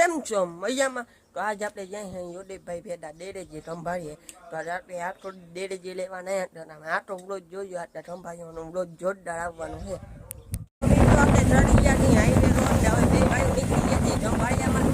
કેમ છો મજામાં? તો આજ આપણે જાય યોદેભાઈ ભેડા ડેરેજી સંભાળીએ. તો આજે આપણે આટો ડેરેજી લેવા નહીં હતા, આટો બ્લોજ જોયો એટલે સંભાળીઓનો બ્લોજ જોરદાર આવવાનું છે. આપણે ચડી ગયા હાઈવે રોડ હવે બે ભાઈ નીકળી ગયા સંભાળ્યામાં.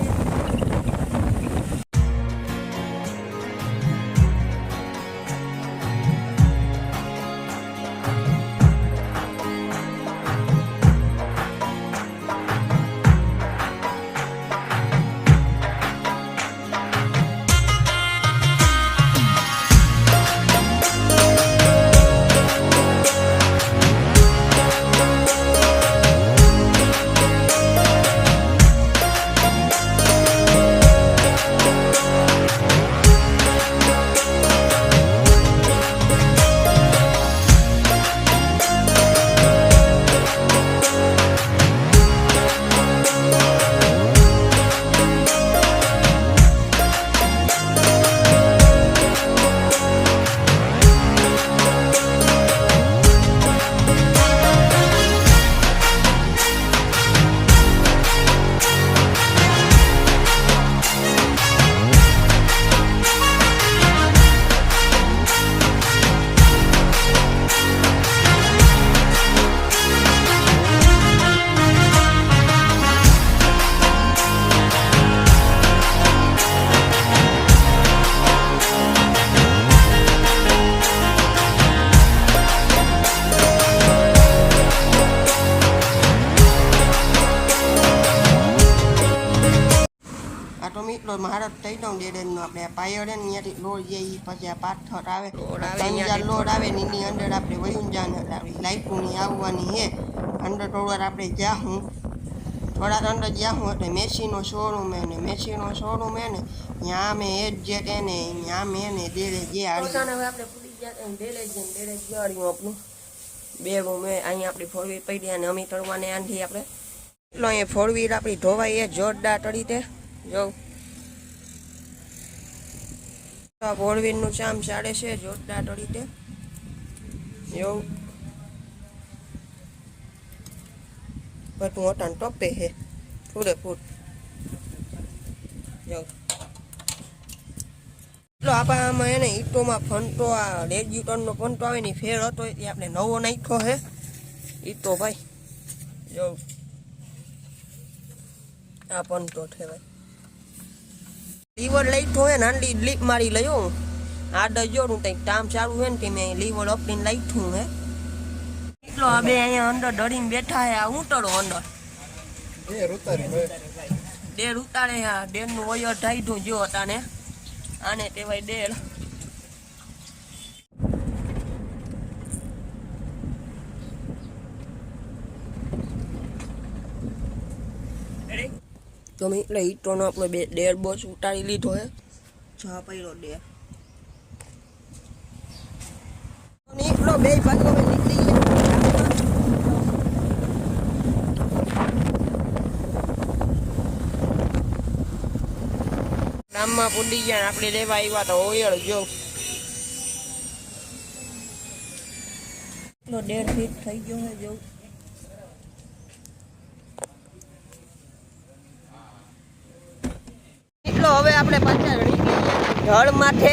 મિત્રો મહારાજ થઈ જાઉં ડેરેજનો આપણે પાયર ને ત્યાંથી લોડ જઈએ પછી આ પાથર આવે લોડ આવે ને એની અંદર આપણે વયું જાને આપણી લાઇટોની આવવાની છે અંદર થોડા આપણે જાઉં થોડા અંદર જાઉં એટલે મેસીનો શોરૂમ હે ને મેસીનો શોરૂમ હે ને ત્યાં મેં એજ જેટ હે ને ત્યાં મેં ને ડેરેજ જે આવી આપણે પૂરી ગયા ડેરેજ જાળ્યું આપણું બે રૂમ હે અહીંયા આપણી ફોર વ્હીલ પડી અને અમી તળવાને આંધી આપણે એટલો અહીંયા ફોર વ્હીલ આપણી ધોવાઈ એ જોરદાર તળી તે જો ફોર વ્હીલનું ચામ ચાડે છે જોરદાર તળી તે એવું બધું ઓટાન ટપે છે પૂરેપૂર જો એટલો આમાં એને ઈટોમાં ફંટો આ રેગ્યુટરનો ફંટો આવે ને ફેર હતો એ આપણે નવો નાખ્યો છે ઈટો ભાઈ જો આ ફંટો છે ભાઈ લીવર લાઈટ હોય ને આટલી લીપ મારી લયો આડ જોડું કંઈક કામ ચાલુ હોય ને તે મેં લીવર અપડીને લાઈઠું હે એટલો આ બે અહીંયા અંદર ડરીને બેઠા હે આ ઉતરો અંદર ડેર ઉતારે હા ડેરનું વયર ઢાઈઠું જો હતા ને આને કહેવાય ડેર તો એટલે ઈટોનો આપણે બે ડેર બોસ ઉતારી લીધો હે જા પડ્યો ડેર નીકળો બે ભાગો નીકળી ગામમાં પૂડી ગયા આપણે લેવા આવ્યા તો ઓયળ જો ડેર ફીટ થઈ ગયો હે જો હવે આપણે પાછા જળ માથે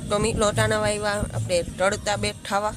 તો મી લોટાના વાયવા આપણે રડતા બેઠાવા